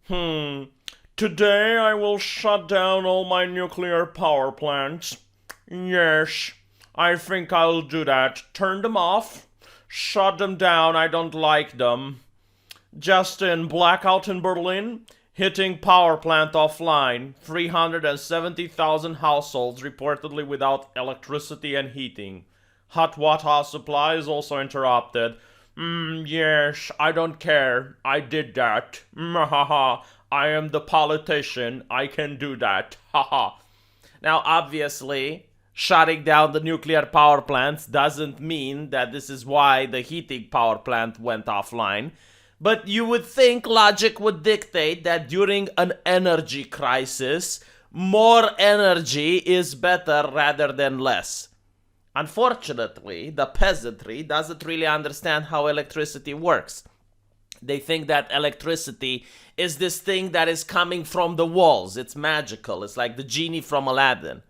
Hmm. Today I will shut down all my nuclear power plants. Yes, I think I'll do that. Turn them off. Shut them down. I don't like them. Just in blackout in Berlin, hitting power plant offline. 370,000 households reportedly without electricity and heating. Hot water supply is also interrupted. Yes, I don't care. I did that. Haha. I am the politician. I can do that. Haha. Now, obviously, shutting down the nuclear power plants doesn't mean that this is why the heating power plant went offline. But you would think logic would dictate that during an energy crisis, more energy is better rather than less. Unfortunately, the peasantry doesn't really understand how electricity works. They think that electricity is this thing that is coming from the walls. It's magical. It's like the genie from Aladdin.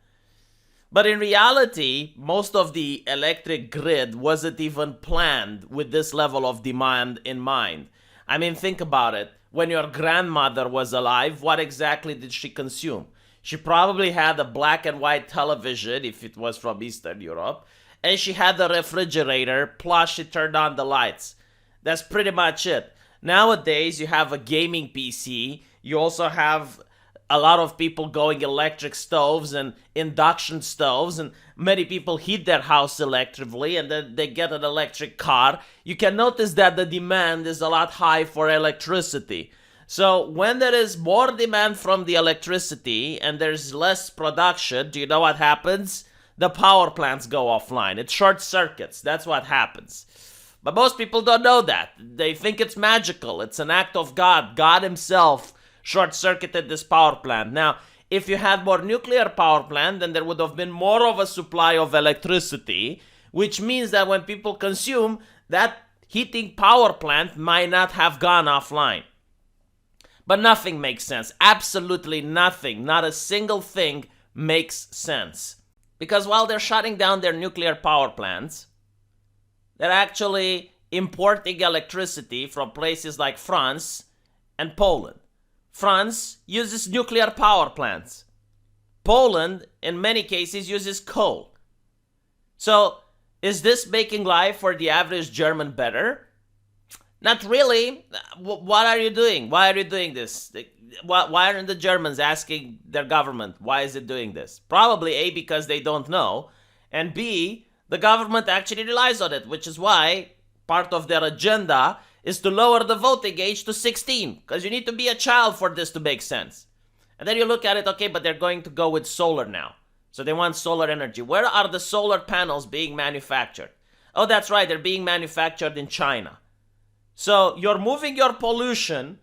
But in reality, most of the electric grid wasn't even planned with this level of demand in mind. I mean, think about it. When your grandmother was alive, what exactly did she consume? She probably had a black and white television, if it was from Eastern Europe, and she had a refrigerator, plus she turned on the lights. That's pretty much it. Nowadays, you have a gaming PC. You also have a lot of people going electric stoves and induction stoves, and many people heat their house electrically, and then they get an electric car. You can notice that the demand is a lot high for electricity. So when there is more demand from the electricity and there's less production, do you know what happens? The power plants go offline. It short circuits. That's what happens. But most people don't know that. They think it's magical. It's an act of God. God himself short-circuited this power plant. Now, if you had more nuclear power plant, then there would have been more of a supply of electricity, which means that when people consume, that heating power plant might not have gone offline. But nothing makes sense. Absolutely nothing. Not a single thing makes sense. Because while they're shutting down their nuclear power plants, they're actually importing electricity from places like France and Poland. France uses nuclear power plants. Poland, in many cases, uses coal. So, is this making life for the average German better? Not really. What are you doing? Why are you doing this? Why aren't the Germans asking their government, why is it doing this? Probably A, because they don't know, and B, the government actually relies on it, which is why part of their agenda is to lower the voting age to 16, because you need to be a child for this to make sense. And then you look at it, okay, but they're going to go with solar now. So they want solar energy. Where are the solar panels being manufactured? Oh, that's right, they're being manufactured in China. So you're moving your pollution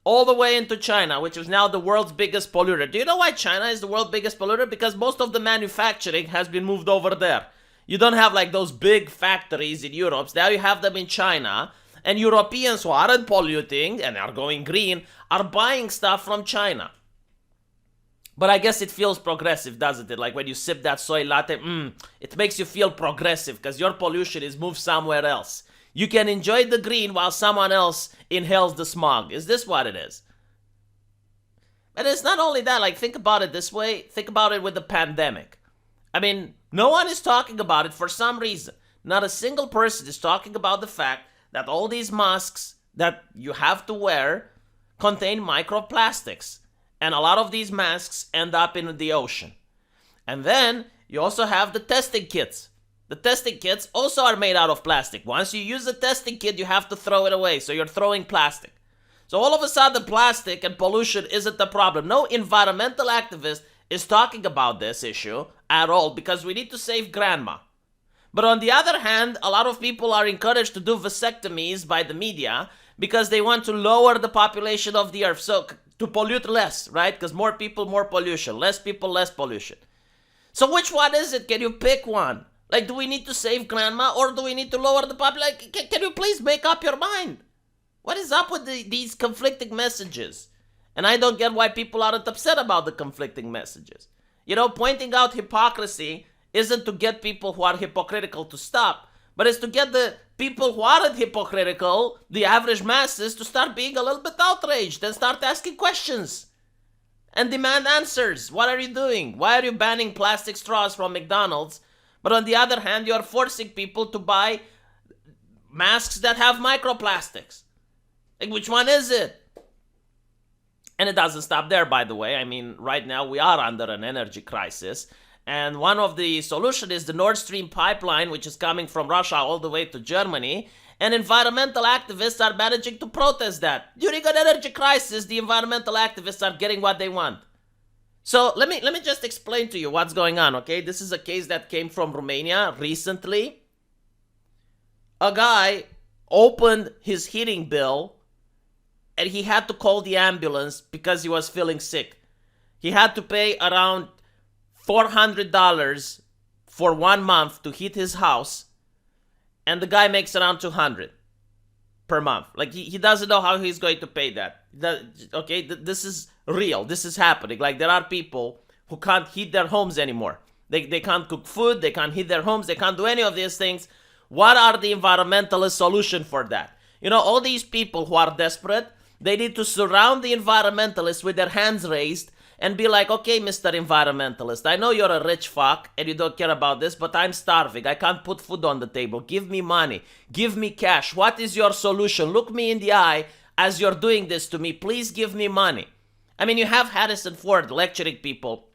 all the way into China, which is now the world's biggest polluter. Do you know why China is the world's biggest polluter? Because most of the manufacturing has been moved over there. You don't have like those big factories in Europe. Now you have them in China. And Europeans who aren't polluting and are going green are buying stuff from China. But I guess it feels progressive, doesn't it? Like when you sip that soy latte, it makes you feel progressive because your pollution is moved somewhere else. You can enjoy the green while someone else inhales the smog. Is this what it is? And it's not only that, like think about it this way. Think about it with the pandemic. I mean, no one is talking about it for some reason. Not a single person is talking about the fact that all these masks that you have to wear contain microplastics. And a lot of these masks end up in the ocean. And then you also have the testing kits. The testing kits also are made out of plastic. Once you use a testing kit, you have to throw it away. So you're throwing plastic. So all of a sudden, plastic and pollution isn't the problem. No environmental activist is talking about this issue at all because we need to save grandma. But on the other hand, a lot of people are encouraged to do vasectomies by the media because they want to lower the population of the earth. So to pollute less, right? Because more people, more pollution. Less people, less pollution. So which one is it? Can you pick one? Like, do we need to save grandma or do we need to lower the population? Like, can you please make up your mind? What is up with these conflicting messages? And I don't get why people aren't upset about the conflicting messages. You know, pointing out hypocrisy isn't to get people who are hypocritical to stop, but it's to get the people who aren't hypocritical, the average masses, to start being a little bit outraged and start asking questions and demand answers. What are you doing? Why are you banning plastic straws from McDonald's? But on the other hand, you are forcing people to buy masks that have microplastics. Like, which one is it? And it doesn't stop there, by the way. I mean, right now we are under an energy crisis. And one of the solutions is the Nord Stream pipeline, which is coming from Russia all the way to Germany. And environmental activists are managing to protest that. During an energy crisis, the environmental activists are getting what they want. So let me just explain to you what's going on, okay? This is a case that came from Romania recently. A guy opened his heating bill and he had to call the ambulance because he was feeling sick. He had to pay around $400 for 1 month to heat his house, and the guy makes around $200 per month. Like, he doesn't know how he's going to pay that. Okay, this is real. This is happening. Like, there are people who can't heat their homes anymore. They can't cook food. They can't heat their homes. They can't do any of these things. What are the environmentalist solution for that? You know, all these people who are desperate, they need to surround the environmentalists with their hands raised and be like, okay, Mr. Environmentalist, I know you're a rich fuck and you don't care about this, but I'm starving. I can't put food on the table. Give me money. Give me cash. What is your solution? Look me in the eye as you're doing this to me. Please give me money. I mean, you have Harrison Ford lecturing people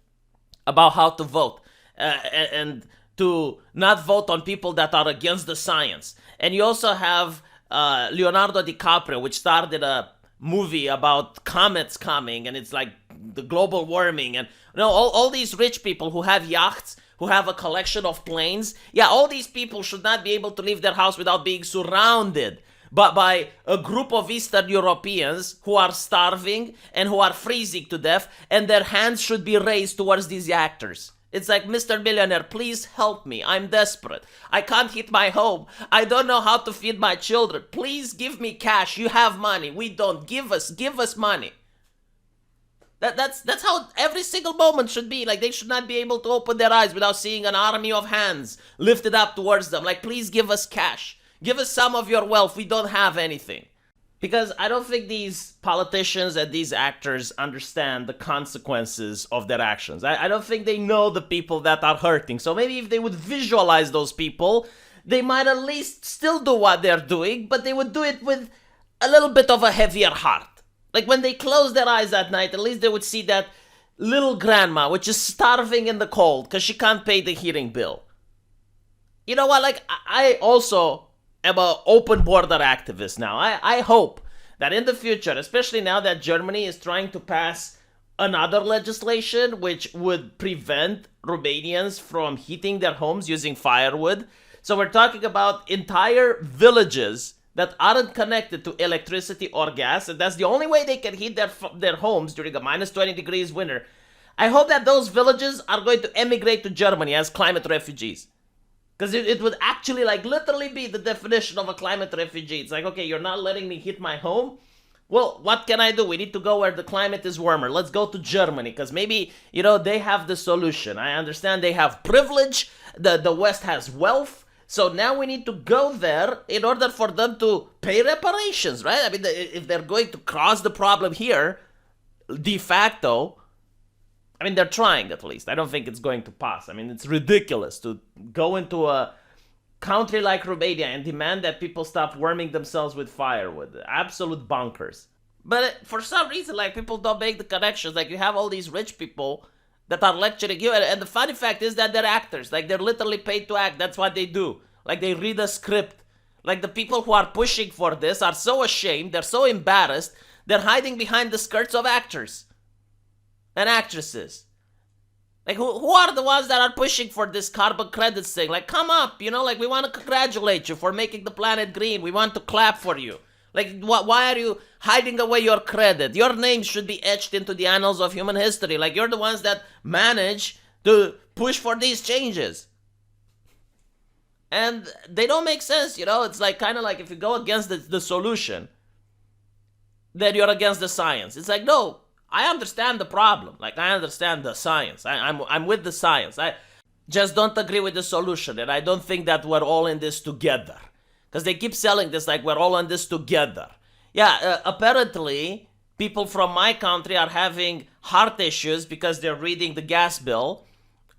about how to vote and to not vote on people that are against the science. And you also have Leonardo DiCaprio, which started a movie about comets coming, and it's like the global warming, and you know, all these rich people who have yachts, who have a collection of planes. Yeah, all these people should not be able to leave their house without being surrounded by a group of Eastern Europeans who are starving and who are freezing to death, and their hands should be raised towards these actors. It's like, Mr. Millionaire, please help me. I'm desperate. I can't heat my home. I don't know how to feed my children. Please give me cash. You have money. We don't. Give us money. That's how every single moment should be. Like, they should not be able to open their eyes without seeing an army of hands lifted up towards them. Like, please give us cash. Give us some of your wealth. We don't have anything. Because I don't think these politicians and these actors understand the consequences of their actions. I don't think they know the people that are hurting. So maybe if they would visualize those people, they might at least still do what they're doing, but they would do it with a little bit of a heavier heart. Like, when they close their eyes at night, at least they would see that little grandma, which is starving in the cold because she can't pay the heating bill. You know what? Like, I also am an open border activist now. I hope that in the future, especially now that Germany is trying to pass another legislation which would prevent Romanians from heating their homes using firewood. So we're talking about entire villages that aren't connected to electricity or gas, and that's the only way they can heat their homes during a minus 20 degrees winter. I hope that those villages are going to emigrate to Germany as climate refugees. Because it would actually, like, literally be the definition of a climate refugee. It's like, okay, you're not letting me heat my home? Well, what can I do? We need to go where the climate is warmer. Let's go to Germany, because maybe, you know, they have the solution. I understand they have privilege. The West has wealth. So now we need to go there in order for them to pay reparations, right? I mean, if they're going to cause the problem here, de facto, I mean, they're trying at least. I don't think it's going to pass. I mean, it's ridiculous to go into a country like Romania and demand that people stop warming themselves with firewood. Absolute bonkers. But for some reason, like, people don't make the connections. Like, you have all these rich people that are lecturing you. And the funny fact is that they're actors. Like, they're literally paid to act. That's what they do. Like, they read a script. Like, the people who are pushing for this are so ashamed. They're so embarrassed. They're hiding behind the skirts of actors and actresses. Like, who are the ones that are pushing for this carbon credits thing? Like, come up, you know, like, we want to congratulate you for making the planet green. We want to clap for you. Like, why are you hiding away your credit? Your name should be etched into the annals of human history. Like, you're the ones that manage to push for these changes. And they don't make sense, you know? It's like, kind of like, if you go against the solution, then you're against the science. It's like, no, I understand the problem. Like, I understand the science. I'm with the science. just don't agree with the solution, and I don't think that we're all in this together. Because they keep selling this like we're all in this together. Yeah, apparently, people from my country are having heart issues because they're reading the gas bill,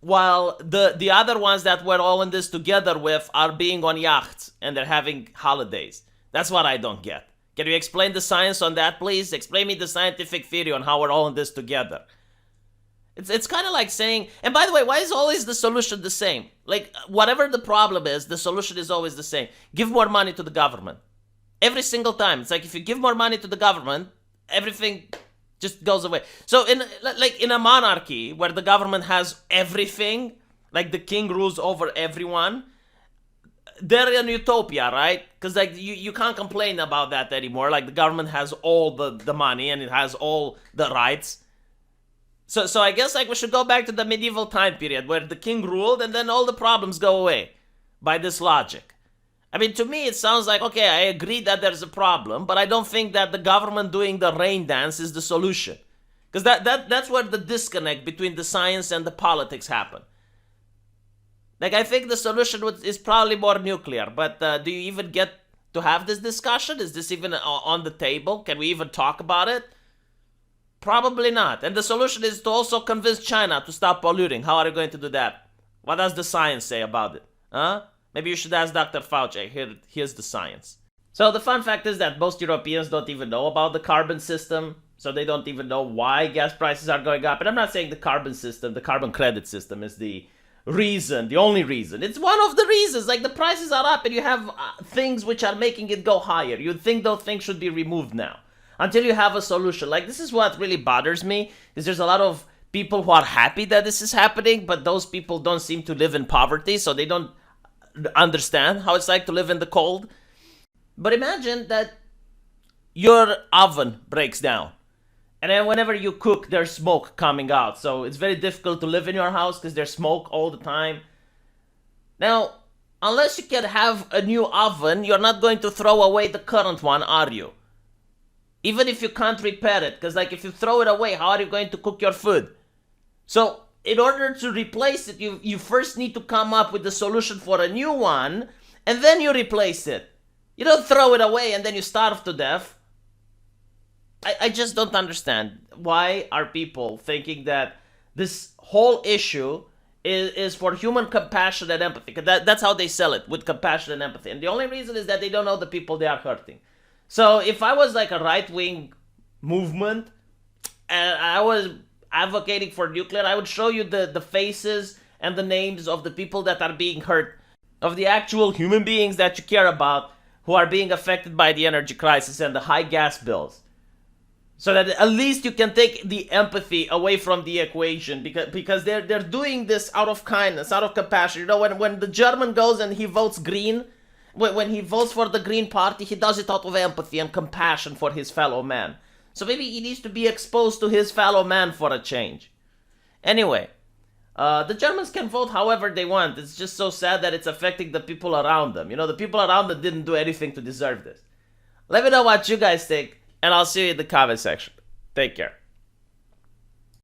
while the other ones that we're all in this together with are being on yachts and they're having holidays. That's what I don't get. Can you explain the science on that, please? Explain me the scientific theory on how we're all in this together. It's kind of like saying, and by the way, why is always the solution the same? Like, whatever the problem is, the solution is always the same. Give more money to the government. Every single time. It's like if you give more money to the government, everything just goes away. So in a monarchy where the government has everything, like the king rules over everyone, they're in utopia, right? Because like you can't complain about that anymore. Like the government has all the money and it has all the rights. So I guess like we should go back to the medieval time period where the king ruled and then all the problems go away by this logic. I mean, to me it sounds like, okay, I agree that there's a problem, but I don't think that the government doing the rain dance is the solution. Because that's where the disconnect between the science and the politics happen. Like, I think the solution is probably more nuclear, but do you even get to have this discussion? Is this even on the table? Can we even talk about it? Probably not. And the solution is to also convince China to stop polluting. How are you going to do that? What does the science say about it? Huh? Maybe you should ask Dr. Fauci. Here's the science. So the fun fact is that most Europeans don't even know about the carbon system. So they don't even know why gas prices are going up. And I'm not saying the carbon system, the carbon credit system is the reason, the only reason. It's one of the reasons. Like, the prices are up and you have things which are making it go higher. You'd think those things should be removed now until you have a solution. Like, this is what really bothers me, is there's a lot of people who are happy that this is happening, but those people don't seem to live in poverty, so they don't understand how it's like to live in the cold. But imagine that your oven breaks down, and then whenever you cook, there's smoke coming out. So it's very difficult to live in your house because there's smoke all the time. Now, unless you can have a new oven, you're not going to throw away the current one, are you? Even if you can't repair it, because like if you throw it away, how are you going to cook your food? So in order to replace it, you first need to come up with a solution for a new one, and then you replace it. You don't throw it away and then you starve to death. I just don't understand. Why are people thinking that this whole issue is for human compassion and empathy? That's how they sell it, with compassion and empathy. And the only reason is that they don't know the people they are hurting. So if I was like a right-wing movement and I was advocating for nuclear, I would show you the faces and the names of the people that are being hurt, of the actual human beings that you care about who are being affected by the energy crisis and the high gas bills. So that at least you can take the empathy away from the equation, because they're doing this out of kindness, out of compassion. You know, when the German goes and he votes green, when he votes for the Green Party, he does it out of empathy and compassion for his fellow man. So maybe he needs to be exposed to his fellow man for a change. Anyway, the Germans can vote however they want. It's just so sad that it's affecting the people around them. You know, the people around them didn't do anything to deserve this. Let me know what you guys think, and I'll see you in the comment section. Take care.